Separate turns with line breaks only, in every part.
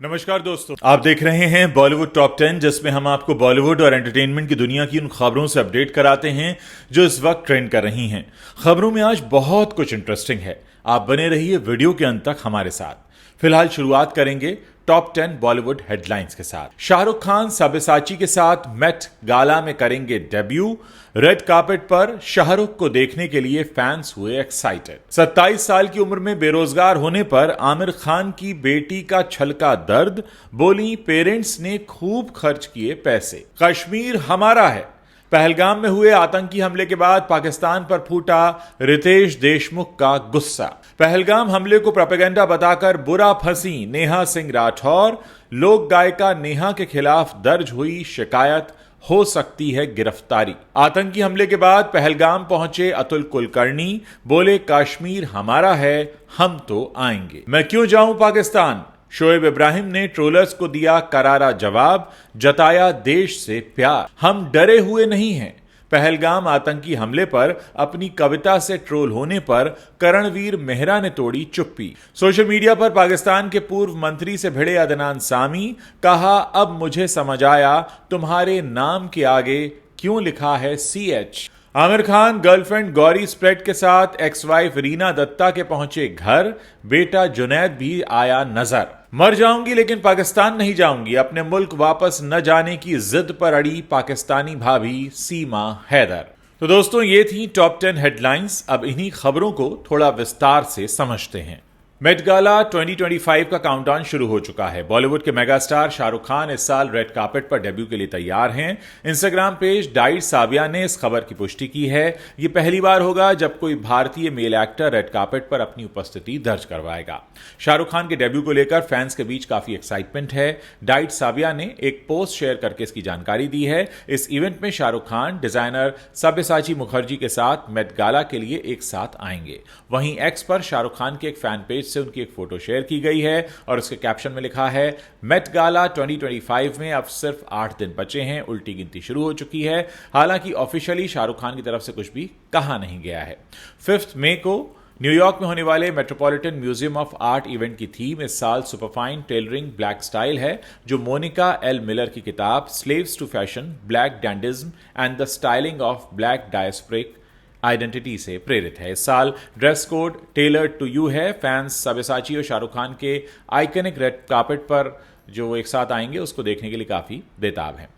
नमस्कार दोस्तों, आप देख रहे हैं बॉलीवुड टॉप 10, जिसमें हम आपको बॉलीवुड और एंटरटेनमेंट की दुनिया की उन खबरों से अपडेट कराते हैं जो इस वक्त ट्रेंड कर रही हैं। खबरों में आज बहुत कुछ इंटरेस्टिंग है, आप बने रहिए वीडियो के अंत तक हमारे साथ। फिलहाल शुरुआत करेंगे टॉप 10 बॉलीवुड हेडलाइंस के साथ। शाहरुख खान सब्यसाची के साथ मेट गाला में करेंगे डेब्यू। रेड कार्पेट पर शाहरुख को देखने के लिए फैंस हुए एक्साइटेड। 27 साल की उम्र में बेरोजगार होने पर आमिर खान की बेटी का छलका दर्द, बोली पेरेंट्स ने खूब खर्च किए पैसे। कश्मीर हमारा है। पहलगाम में हुए आतंकी हमले के बाद पाकिस्तान पर फूटा रितेश देशमुख का गुस्सा। पहलगाम हमले को प्रोपेगेंडा बताकर बुरा फंसी नेहा सिंह राठौर। लोक गायिका नेहा के खिलाफ दर्ज हुई शिकायत, हो सकती है गिरफ्तारी। आतंकी हमले के बाद पहलगाम पहुंचे अतुल कुलकर्णी, बोले कश्मीर हमारा है, हम तो आएंगे। मैं क्यों जाऊं पाकिस्तान। शोएब इब्राहिम ने ट्रोलर्स को दिया करारा जवाब, जताया देश से प्यार। हम डरे हुए नहीं हैं। पहलगाम आतंकी हमले पर अपनी कविता से ट्रोल होने पर करणवीर मेहरा ने तोड़ी चुप्पी। सोशल मीडिया पर पाकिस्तान के पूर्व मंत्री से भिड़े अदनान सामी, कहा अब मुझे समझ आया तुम्हारे नाम के आगे क्यों लिखा है CH। Aamir Khan girlfriend Gauri spread के साथ एक्स वाइफ रीना दत्ता के पहुंचे घर, बेटा जुनैद भी आया नजर। मर जाऊंगी लेकिन पाकिस्तान नहीं जाऊंगी, अपने मुल्क वापस न जाने की जिद पर अड़ी पाकिस्तानी भाभी सीमा हैदर। तो दोस्तों, ये थी टॉप 10 हेडलाइंस। अब इन्हीं खबरों को थोड़ा विस्तार से समझते हैं। मेट गाला 2025 का काउंटडाउन शुरू हो चुका है। बॉलीवुड के मेगास्टार शाहरुख खान इस साल रेड कार्पेट पर डेब्यू के लिए तैयार हैं। इंस्टाग्राम पेज डाइट साविया ने इस खबर की पुष्टि की है। यह पहली बार होगा जब कोई भारतीय मेल एक्टर रेड कार्पेट पर अपनी उपस्थिति दर्ज करवाएगा। शाहरुख खान के डेब्यू को लेकर फैंस के बीच काफी एक्साइटमेंट है। डाइट साविया ने एक पोस्ट शेयर करके इसकी जानकारी दी है। इस इवेंट में शाहरुख खान डिजाइनर सब्यसाची मुखर्जी के साथ मेट गाला के लिए एक साथ आएंगे। वहीं एक्स पर शाहरुख खान के एक फैन पेज से उनकी एक फोटो शेयर की गई है और उसके कैप्शन में लिखा है, मेट गाला 2025 में अब सिर्फ 8 दिन बचे हैं, उल्टी गिनती शुरू हो चुकी है। हालांकि ऑफिशियली शाहरुख खान की तरफ से कुछ भी कहा नहीं गया है। 5 मई को न्यूयॉर्क में होने वाले metropolitan museum of art event की थीम इस साल सुपरफाइन टेलरिंग ब्लैक स्टाइल है, जो मोनिका एल मिलर की किताब slaves to fashion, black dandyism and the styling of black diasporic identity से प्रेरित है। इस साल dress code tailored to you है। फैंस सब्यसाची और शाहरुख खान के आइकनिक रेड कार्पेट पर जो एक साथ आएंगे उसको देखने के लिए काफी बेताब हैं।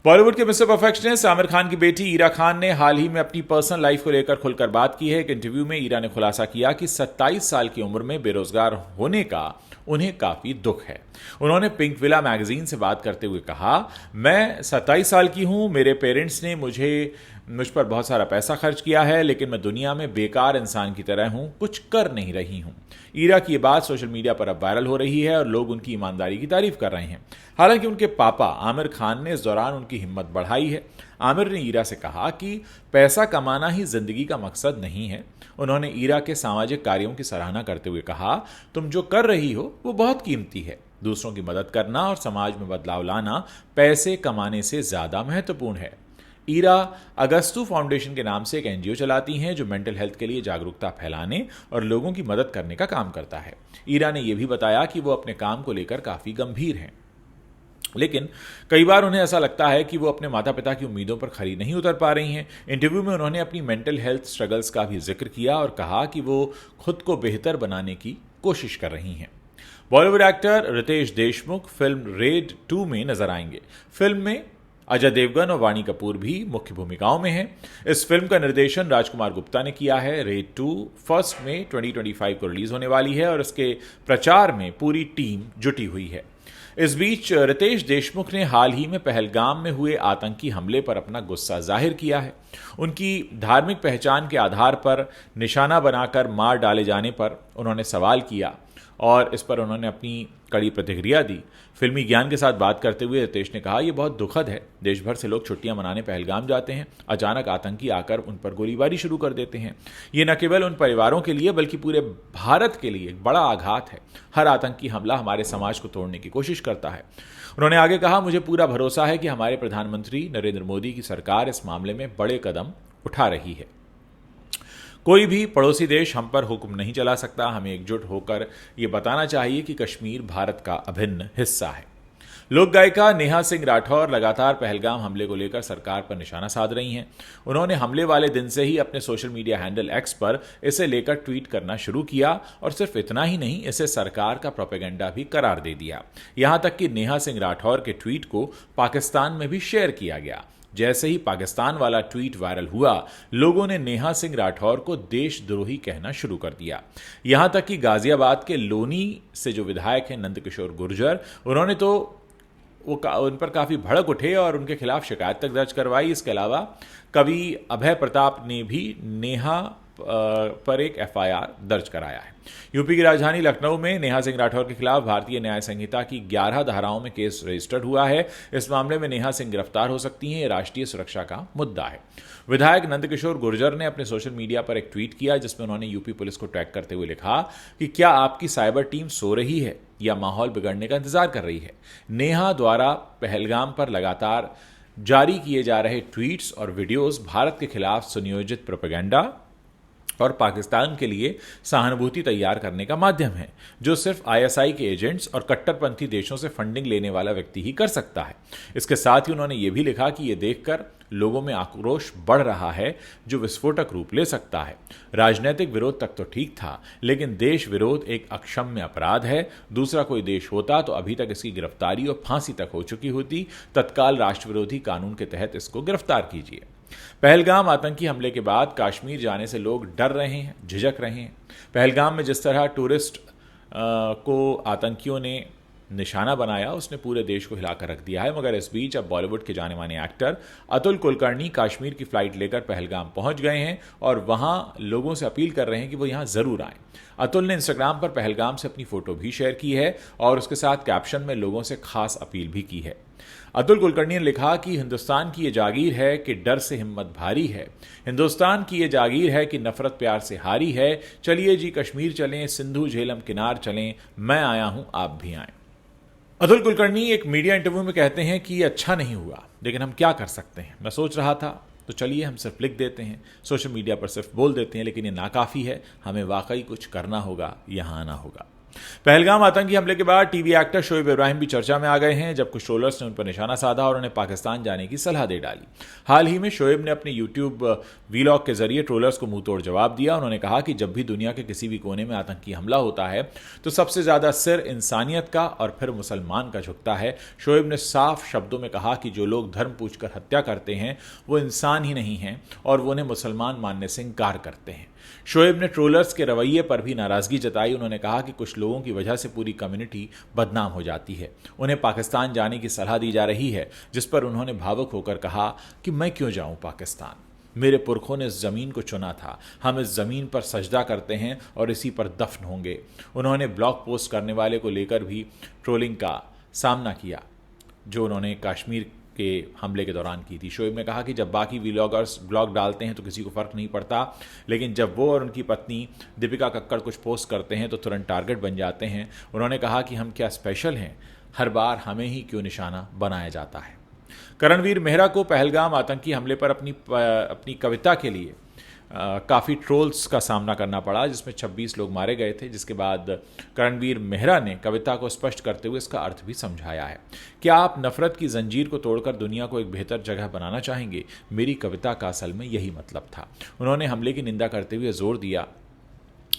बॉलीवुड के मिस्टर परफेक्शनिस्ट आमिर खान की बेटी ईरा खान ने हाल ही में अपनी पर्सनल लाइफ को लेकर खुलकर बात की है। एक इंटरव्यू में ईरा ने खुलासा किया कि 27 साल की उम्र में बेरोजगार होने का उन्हें काफी दुख है। उन्होंने पिंक विला मैगजीन से बात करते हुए कहा, मैं 27 साल की हूं, मेरे पेरेंट्स ने मुझ पर बहुत सारा पैसा खर्च किया है, लेकिन मैं दुनिया में बेकार इंसान की तरह हूं, कुछ कर नहीं रही हूं। ईरा की ये बात सोशल मीडिया पर अब वायरल हो रही है और लोग उनकी ईमानदारी की तारीफ कर रहे हैं। हालांकि उनके पापा आमिर खान ने इस दौरान उनकी हिम्मत बढ़ाई है। आमिर ने ईरा से कहा कि पैसा कमाना ही जिंदगी का मकसद नहीं है। उन्होंने ईरा के सामाजिक कार्यों की सराहना करते हुए कहा, तुम जो कर रही हो वो बहुत कीमती है। दूसरों की मदद करना और समाज में बदलाव लाना पैसे कमाने से ज्यादा महत्वपूर्ण है। ईरा अगस्तु फाउंडेशन के नाम से एक NGO चलाती हैं जो मेंटल हेल्थ के लिए जागरूकता फैलाने और लोगों की मदद करने का काम करता है। ईरा ने यह भी बताया कि वो अपने काम को लेकर काफी गंभीर हैं, लेकिन कई बार उन्हें ऐसा लगता है कि वो अपने माता पिता की उम्मीदों पर खरी नहीं उतर पा रही हैं। इंटरव्यू में उन्होंने अपनी मेंटल हेल्थ स्ट्रगल्स का भी जिक्र किया और कहा कि वो खुद को बेहतर बनाने की कोशिश कर रही हैं। Bollywood actor Riteish Deshmukh film Raid 2 में नजर आएंगे। फिल्म में अजय देवगन और वाणी कपूर भी मुख्य भूमिकाओं में हैं। इस फिल्म का निर्देशन राजकुमार गुप्ता ने किया है। रेड 2 1 मई 2025 को रिलीज होने वाली है और इसके प्रचार में पूरी टीम जुटी हुई है। इस बीच रितेश देशमुख ने हाल ही में पहलगाम में हुए आतंकी हमले पर अपना गुस्सा जाहिर किया है। उनकी धार्मिक पहचान के आधार पर निशाना बनाकर मार डाले जाने पर उन्होंने सवाल किया और इस पर उन्होंने अपनी कड़ी प्रतिक्रिया दी। फिल्मी ज्ञान के साथ बात करते हुए रितेश ने कहा, यह बहुत दुखद है, देश भर से लोग छुट्टियां मनाने पहलगाम जाते हैं, अचानक आतंकी आकर उन पर गोलीबारी शुरू कर देते हैं। ये न केवल उन परिवारों के लिए बल्कि पूरे भारत के लिए एक बड़ा आघात है। हर आतंकी हमला हमारे समाज को तोड़ने की कोशिश करता है। उन्होंने आगे कहा, मुझे पूरा भरोसा है कि हमारे प्रधानमंत्री नरेंद्र मोदी की सरकार इस मामले में बड़े कदम उठा रही है। कोई भी पड़ोसी देश हम पर हुक्म नहीं चला सकता। हमें एकजुट होकर ये बताना चाहिए कि कश्मीर भारत का अभिन्न हिस्सा है। लोक गायिका नेहा सिंह राठौर लगातार पहलगाम हमले को लेकर सरकार पर निशाना साध रही हैं। उन्होंने हमले वाले दिन से ही अपने सोशल मीडिया हैंडल एक्स पर इसे लेकर ट्वीट करना शुरू किया और सिर्फ इतना ही नहीं, इसे सरकार का प्रोपेगेंडा भी करार दे दिया। यहां तक कि नेहा सिंह राठौर के ट्वीट को पाकिस्तान में भी शेयर किया गया। जैसे ही पाकिस्तान वाला ट्वीट वायरल हुआ, लोगों ने नेहा सिंह राठौर को देशद्रोही कहना शुरू कर दिया। यहां तक कि गाजियाबाद के लोनी से जो विधायक हैं नंदकिशोर गुर्जर, उन्होंने तो उन पर काफ़ी भड़क उठे और उनके खिलाफ शिकायत तक दर्ज करवाई। इसके अलावा कवि अभय प्रताप ने भी नेहा पर एक एफआईआर दर्ज कराया है। यूपी की राजधानी लखनऊ में नेहा सिंह राठौर के खिलाफ भारतीय न्याय संहिता की 11 धाराओं में केस रजिस्टर्ड हुआ है। इस मामले में नेहा सिंह गिरफ्तार हो सकती हैं। राष्ट्रीय सुरक्षा का मुद्दा है। विधायक नंदकिशोर गुर्जर ने अपने सोशल मीडिया पर एक ट्वीट किया जिसमें उन्होंने यूपी पुलिस को टैग करते हुए लिखा कि क्या आपकी साइबर टीम सो रही है या माहौल बिगड़ने का इंतजार कर रही है। नेहा द्वारा पहलगाम पर लगातार जारी किए जा रहे ट्वीट्स और वीडियोस भारत के खिलाफ सुनियोजित प्रोपेगेंडा और पाकिस्तान के लिए सहानुभूति तैयार करने का माध्यम है, जो सिर्फ आईएसआई के एजेंट्स और कट्टरपंथी देशों से फंडिंग लेने वाला व्यक्ति ही कर सकता है। इसके साथ ही उन्होंने ये भी लिखा कि ये देखकर लोगों में आक्रोश बढ़ रहा है जो विस्फोटक रूप ले सकता है। राजनीतिक विरोध तक तो ठीक था, लेकिन देश विरोध एक अक्षम्य अपराध है। दूसरा कोई देश होता तो अभी तक इसकी गिरफ्तारी और फांसी तक हो चुकी होती। तत्काल राष्ट्र विरोधी कानून के तहत इसको गिरफ्तार कीजिए। पहलगाम आतंकी हमले के बाद कश्मीर जाने से लोग डर रहे हैं, झिझक रहे हैं। पहलगाम में जिस तरह टूरिस्ट को आतंकियों ने निशाना बनाया, उसने पूरे देश को हिलाकर रख दिया है। मगर इस बीच अब बॉलीवुड के जाने माने एक्टर अतुल कुलकर्णी कश्मीर की फ्लाइट लेकर पहलगाम पहुंच गए हैं और वहां लोगों से अपील कर रहे हैं कि वो यहां जरूर आएं। अतुल ने इंस्टाग्राम पर पहलगाम से अपनी फोटो भी शेयर की है और उसके साथ कैप्शन में लोगों से खास अपील भी की है। अतुल कुलकर्णी ने लिखा कि हिंदुस्तान की ये जागीर है कि डर से हिम्मत भारी है। हिंदुस्तान की ये जागीर है कि नफरत प्यार से हारी है। चलिए जी कश्मीर चलें, सिंधु झेलम किनार चलें, मैं आया हूं आप भी आएं। अतुल कुलकर्णी एक मीडिया इंटरव्यू में कहते हैं कि ये अच्छा नहीं हुआ, लेकिन हम क्या कर सकते हैं। मैं सोच रहा था तो चलिए हम सिर्फ लिख देते हैं, सोशल मीडिया पर सिर्फ बोल देते हैं, लेकिन ये नाकाफी है। हमें वाकई कुछ करना होगा, यहाँ आना होगा। पहलगाम आतंकी हमले के बाद टीवी एक्टर शोएब इब्राहिम भी चर्चा में आ गए हैं, जब कुछ ट्रोलर्स ने उन पर निशाना साधा और उन्हें पाकिस्तान जाने की सलाह दे डाली। हाल ही में शोएब ने अपने यूट्यूब वीलॉग के जरिए ट्रोलर्स को मुंह तोड़ जवाब दिया। उन्होंने कहा कि जब भी दुनिया के किसी भी कोने में आतंकी हमला होता है तो सबसे ज्यादा सिर इंसानियत का और फिर मुसलमान का झुकता है। शोएब ने साफ शब्दों में कहा कि जो लोग धर्म पूछकर हत्या करते हैं वो इंसान ही नहीं हैं और वो उन्हें मुसलमान मानने से इंकार करते हैं। शोएब ने ट्रोलर्स के रवैये पर भी नाराजगी जताई। उन्होंने कहा कि कुछ लोगों की वजह से पूरी कम्युनिटी बदनाम हो जाती है। उन्हें पाकिस्तान जाने की सलाह दी जा रही है, जिस पर उन्होंने भावुक होकर कहा कि मैं क्यों जाऊं पाकिस्तान, मेरे पुरखों ने इस जमीन को चुना था, हम इस जमीन पर सजदा करते हैं और इसी पर दफन होंगे। उन्होंने ब्लॉग पोस्ट करने वाले को लेकर भी ट्रोलिंग का सामना किया जो उन्होंने कश्मीर के हमले के दौरान की थी। शोएब ने कहा कि जब बाकी व्लॉगर्स ब्लॉग डालते हैं तो किसी को फर्क नहीं पड़ता, लेकिन जब वो और उनकी पत्नी दीपिका कक्कड़ कुछ पोस्ट करते हैं तो तुरंत टारगेट बन जाते हैं। उन्होंने कहा कि हम क्या स्पेशल हैं, हर बार हमें ही क्यों निशाना बनाया जाता है। करणवीर मेहरा को पहलगाम आतंकी हमले पर अपनी कविता के लिए काफ़ी ट्रोल्स का सामना करना पड़ा, जिसमें 26 लोग मारे गए थे। जिसके बाद करणवीर मेहरा ने कविता को स्पष्ट करते हुए इसका अर्थ भी समझाया है। क्या आप नफरत की जंजीर को तोड़कर दुनिया को एक बेहतर जगह बनाना चाहेंगे? मेरी कविता का असल में यही मतलब था। उन्होंने हमले की निंदा करते हुए जोर दिया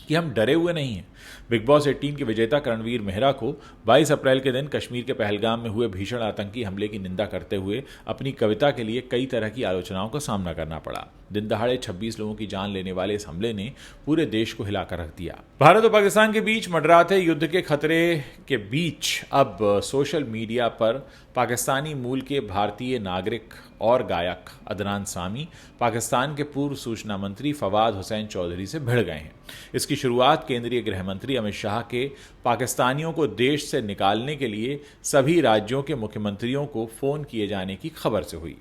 कि हम डरे हुए नहीं हैं। बिग बॉस 18 के विजेता करणवीर मेहरा को 22 अप्रैल के दिन कश्मीर के पहलगाम में हुए भीषण आतंकी हमले की निंदा करते हुए अपनी कविता के लिए कई तरह की आलोचनाओं का सामना करना पड़ा। दिन दहाड़े 26 लोगों की जान लेने वाले इस हमले ने पूरे देश को हिलाकर रख दिया। भारत और पाकिस्तान के बीच मंडराते युद्ध के खतरे के बीच अब सोशल मीडिया पर पाकिस्तानी मूल के भारतीय नागरिक और गायक अदनान सामी पाकिस्तान के पूर्व सूचना मंत्री फवाद हुसैन चौधरी से भिड़ गए हैं। इसकी शुरुआत केंद्रीय गृह मंत्री अमित शाह के पाकिस्तानियों को देश से निकालने के लिए सभी राज्यों के मुख्यमंत्रियों को फोन किए जाने की खबर से हुई।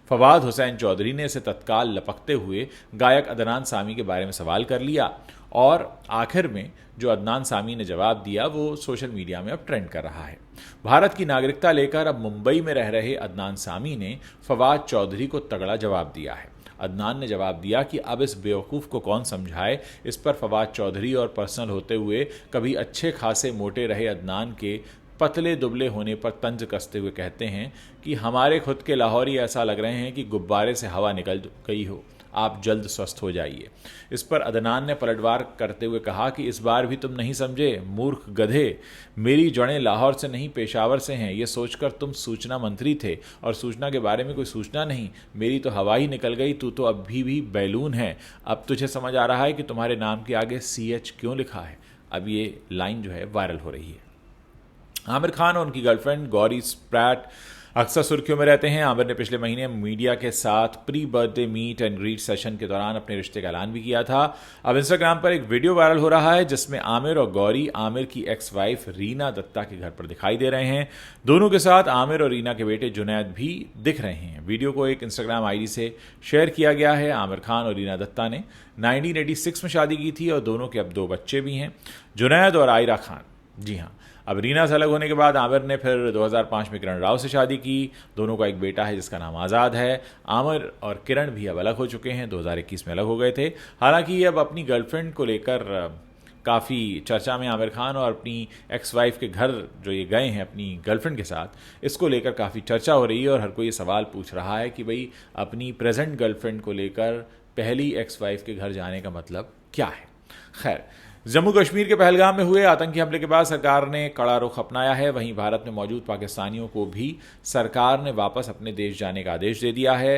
फवाद हुसैन चौधरी ने इसे तत्काल लपकते हुए गायक अदनान सामी के बारे में सवाल कर लिया और आखिर में जो अदनान सामी ने जवाब दिया वो सोशल मीडिया में अब ट्रेंड कर रहा है। भारत की नागरिकता लेकर अब मुंबई में रह रहे अदनान सामी ने फवाद चौधरी को तगड़ा जवाब दिया है। अदनान ने जवाब दिया कि अब इस बेवकूफ़ को कौन समझाए। इस पर फवाद चौधरी और पर्सनल होते हुए कभी अच्छे खासे मोटे रहे अदनान के पतले दुबले होने पर तंज कसते हुए कहते हैं कि हमारे खुद के लाहौरी ऐसा लग रहे हैं कि गुब्बारे से हवा निकल गई हो, आप जल्द स्वस्थ हो जाइए। इस पर अदनान ने पलटवार करते हुए कहा कि इस बार भी तुम नहीं समझे, मूर्ख गधे, मेरी जड़ें लाहौर से नहीं पेशावर से हैं। ये सोचकर तुम सूचना मंत्री थे और सूचना के बारे में कोई सूचना नहीं, मेरी तो हवा ही निकल गई, तू तो अभी भी बैलून है। अब तुझे समझ आ रहा है कि तुम्हारे नाम के आगे CH क्यों लिखा है। अब ये लाइन जो है वायरल हो रही है। आमिर खान और उनकी गर्लफ्रेंड गौरी स्प्रैट अक्सर सुर्खियों में रहते हैं। आमिर ने पिछले महीने मीडिया के साथ pre birthday meet and greet session के दौरान अपने रिश्ते का ऐलान भी किया था। अब इंस्टाग्राम पर एक वीडियो वायरल हो रहा है जिसमें आमिर और गौरी आमिर की एक्स वाइफ रीना दत्ता के घर पर दिखाई दे रहे हैं। दोनों के साथ आमिर और रीना के बेटे जुनैद भी दिख रहे हैं। वीडियो को एक इंस्टाग्राम ID से शेयर किया गया है। आमिर खान और रीना दत्ता ने 1986 में शादी की थी और दोनों के अब 2 बच्चे भी हैं, जुनैद और आयरा खान। जी हाँ, अब रीना से अलग होने के बाद आमिर ने फिर 2005 में किरण राव से शादी की। दोनों का एक बेटा है जिसका नाम आज़ाद है। आमिर और किरण भी अब अलग हो चुके हैं, 2021 में अलग हो गए थे। हालांकि ये अब अपनी गर्लफ्रेंड को लेकर काफ़ी चर्चा में आमिर खान और अपनी एक्स वाइफ के घर जो ये गए हैं अपनी गर्लफ्रेंड के साथ, इसको लेकर काफ़ी चर्चा हो रही है और हर कोई ये सवाल पूछ रहा है कि भाई अपनी प्रेजेंट गर्लफ्रेंड को लेकर पहली एक्स वाइफ के घर जाने का मतलब क्या है। खैर, जम्मू कश्मीर के पहलगाम में हुए आतंकी हमले के बाद सरकार ने कड़ा रुख अपनाया है। वहीं भारत में मौजूद पाकिस्तानियों को भी सरकार ने वापस अपने देश जाने का आदेश दे दिया है।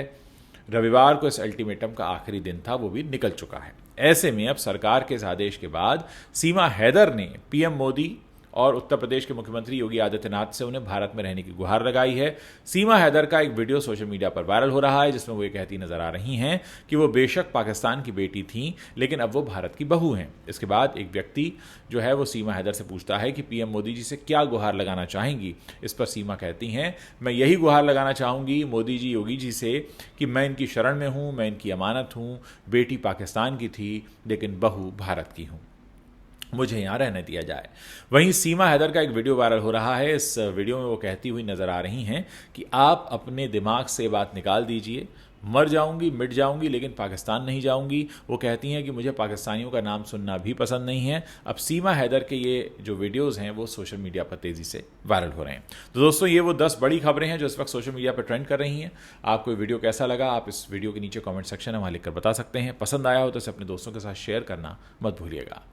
रविवार को इस अल्टीमेटम का आखिरी दिन था, वो भी निकल चुका है। ऐसे में अब सरकार के इस आदेश के बाद सीमा हैदर ने PM मोदी और उत्तर प्रदेश के मुख्यमंत्री योगी आदित्यनाथ से उन्हें भारत में रहने की गुहार लगाई है। सीमा हैदर का एक वीडियो सोशल मीडिया पर वायरल हो रहा है जिसमें वो ये कहती नजर आ रही हैं कि वो बेशक पाकिस्तान की बेटी थीं लेकिन अब वो भारत की बहू हैं। इसके बाद एक व्यक्ति जो है वो सीमा हैदर से पूछता है कि PM मोदी जी से क्या गुहार लगाना चाहेंगी। इस पर सीमा कहती हैं, मैं यही गुहार लगाना चाहूँगी मोदी जी योगी जी से कि मैं इनकी शरण में हूँ, मैं इनकी अमानत हूँ, बेटी पाकिस्तान की थी लेकिन बहू भारत की हूँ, मुझे यहाँ रहने दिया जाए। वहीं सीमा हैदर का एक वीडियो वायरल हो रहा है। इस वीडियो में वो कहती हुई नजर आ रही हैं कि आप अपने दिमाग से बात निकाल दीजिए, मर जाऊंगी मिट जाऊंगी लेकिन पाकिस्तान नहीं जाऊंगी। वो कहती हैं कि मुझे पाकिस्तानियों का नाम सुनना भी पसंद नहीं है। अब सीमा हैदर के ये जो वीडियोज़ हैं वो सोशल मीडिया पर तेज़ी से वायरल हो रहे हैं। तो दोस्तों, ये वो 10 बड़ी खबरें हैं जो इस वक्त सोशल मीडिया पर ट्रेंड कर रही हैं। आपको ये वीडियो कैसा लगा, आप इस वीडियो के नीचे कॉमेंट सेक्शन में वहाँ लिखकर बता सकते हैं। पसंद आया हो तो इसे अपने दोस्तों के साथ शेयर करना मत भूलिएगा।